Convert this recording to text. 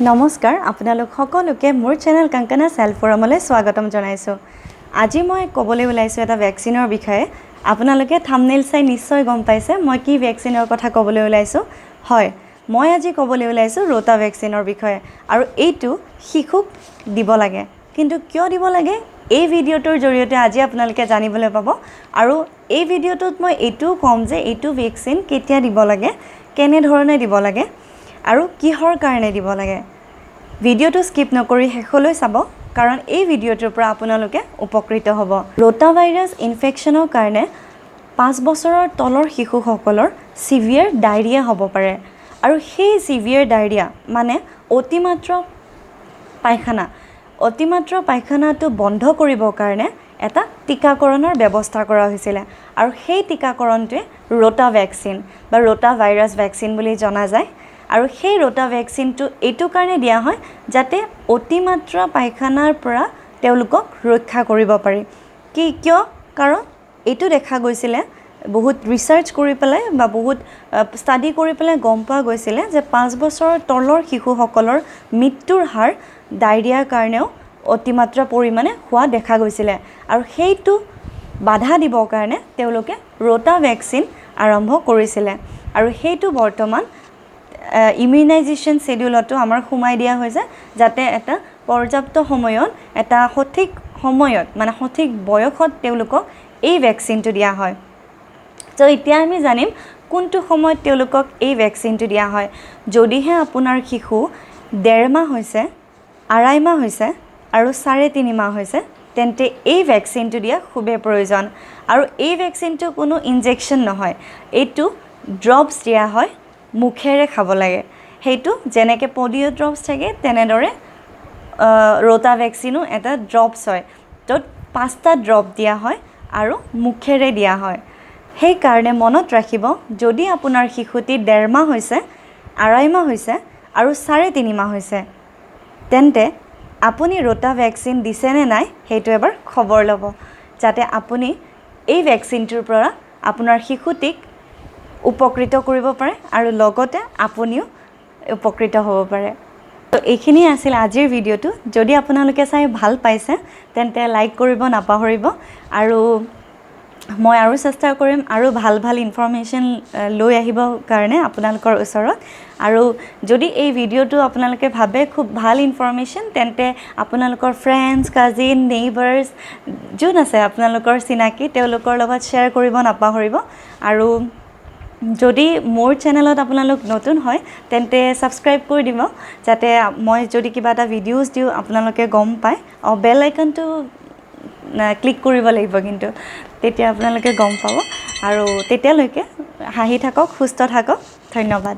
নমস্কাৰ আপোনালোক সকলোকে মোৰ চেনেল কাংকানা সেল্ফ ফোৰামলৈ স্বাগতম জনাইছো। আজি মই ক'বলৈ ওলাইছো এটা ভ্যাকচিনৰ বিষয়ে। আপোনালোকে থাম্বনেইল চাই নিশ্চয় গম পাইছে মই কি ভ্যাকচিনৰ কথা ক'বলৈ ওলাইছো। হয়, মই আজি ক'বলৈ ওলাইছো ৰোটা ভ্যাকচিনৰ বিষয়ে আৰু এইটো শিশুক দিব লাগে। কিন্তু কিয় দিব লাগে এই ভিডিঅ'টোৰ জৰিয়তে আজি আপোনালোকে জানিবলৈ পাব আৰু এই ভিডিঅ'টোত মই এইটো কম যে এইটো ভ্যাকচিন কেতিয়া দিব লাগে, কেনে ধৰণে দিব লাগে আৰু কিহৰ কাৰণে দিব লাগে। ভিডিঅ'টো স্কিপ নকৰি শেষলৈ চাব কাৰণ এই ভিডিঅ'টোৰ পৰা আপোনালোকে উপকৃত হ'ব। ৰোটা ভাইৰাছ ইনফেকশ্যনৰ কাৰণে 5 বছৰৰ তলৰ শিশুসকলৰ সিভিয়াৰ ডায়েৰিয়া হ'ব পাৰে আৰু সেই সিভিয়াৰ ডায়েৰিয়া মানে অতিমাত্ৰা পায়খানাটো বন্ধ কৰিবৰ কাৰণে এটা টিকাকৰণৰ ব্যৱস্থা কৰা হৈছিল আৰু সেই টিকাকৰণটোৱে ৰোটা ভ্যাকচিন বা ৰোটা ভাইৰাছ ভ্যাকচিন বুলি জনা যায়। আৰু সেই ৰোটা ভ্যাকচিনটো এইটো কাৰণে দিয়া হয় যাতে অতিমাত্ৰা পায়খানাৰ পৰা তেওঁলোকক ৰক্ষা কৰিব পাৰি। কিয়? কাৰণ এইটো দেখা গৈছিল বহুত ৰিসাৰ্চ কৰি পেলাই বা বহুত ষ্টাডি কৰি পেলাই গম পোৱা গৈছিল যে 5 বছৰৰ তলৰ শিশুসকলৰ মৃত্যুৰ হাৰ ডায়েৰিয়াৰ কাৰণেও অতিমাত্ৰা পৰিমাণে হোৱা দেখা গৈছিল আৰু সেইটো বাধা দিবৰ কাৰণে তেওঁলোকে ৰোটা ভ্যাকচিন আৰম্ভ কৰিছিল আৰু সেইটো বৰ্তমান ইমিউনাইজেশ্যন শিডিউলতো আমাৰ সোমাই দিয়া হৈছে যাতে এটা পৰ্যাপ্ত সময়ত এটা সঠিক সময়ত মানে সঠিক বয়সত তেওঁলোকক এই ভ্যাকচিনটো দিয়া হয়। তো এতিয়া আমি জানিম কোনটো সময়ত তেওঁলোকক এই ভ্যাকচিনটো দিয়া হয়। যদিহে আপোনাৰ শিশু 1.5 মাহ হৈছে, 2.5 মাহ হৈছে আৰু 3.5 মাহ হৈছে তেন্তে এই ভ্যাকচিনটো দিয়া খুবেই প্ৰয়োজন আৰু এই ভ্যাকচিনটো কোনো ইনজেকশ্যন নহয়, এইটো ড্ৰপছ দিয়া হয়, মুখেৰে খাব লাগে। সেইটো যেনেকৈ পলিঅ' ড্ৰপছ থাকে তেনেদৰে ৰোটা ভ্যাকচিনো এটা ড্ৰপছ হয়, য'ত 5টা ড্ৰপ দিয়া হয় আৰু মুখেৰে দিয়া হয়। সেইকাৰণে মনত ৰাখিব যদি আপোনাৰ শিশুটি 1.5 মাহ হৈছে, 2.5 মাহ হৈছে আৰু 3.5 মাহ হৈছে তেন্তে আপুনি ৰোটা ভ্যাকচিন দিছে নে নাই সেইটো এবাৰ খবৰ ল'ব যাতে আপুনি এই ভ্যাকচিনটোৰ পৰা আপোনাৰ শিশুটিক উপকৃত কৰিব পাৰে আৰু লগতে আপুনিও উপকৃত হ'ব পাৰে। তো এইখিনি আছিল আজিৰ ভিডিঅ'টো। যদি আপোনালোকে চাই ভাল পাইছে তেন্তে লাইক কৰিব নাপাহৰিব আৰু মই আৰু চেষ্টা কৰিম আৰু ভাল ইনফৰমেশ্যন লৈ আহিব কাৰণে আপোনালোকৰ ওচৰত। আৰু যদি এই ভিডিঅ'টো আপোনালোকে ভাবে খুব ভাল ইনফৰমেশ্যন তেন্তে আপোনালোকৰ ফ্ৰেণ্ডছ, কাজিন, নেইবাৰ্ছ যোন আছে আপোনালোকৰ চিনাকি তেওঁলোকৰ লগত শ্বেয়াৰ কৰিব নাপাহৰিব। আৰু যদি মোৰ চেনেলত আপোনালোক নতুন হয় তেন্তে সাবস্ক্ৰাইব কৰি দিব যাতে মই যদি কিবা এটা ভিডিঅ'জ দিওঁ আপোনালোকে গম পায়। বেল আইকনটো ক্লিক কৰিব লাগিব কিন্তু তেতিয়া আপোনালোকে গম পাব আৰু তেতিয়ালৈকে হাঁহি থাকক, সুস্থ থাকক। ধন্যবাদ।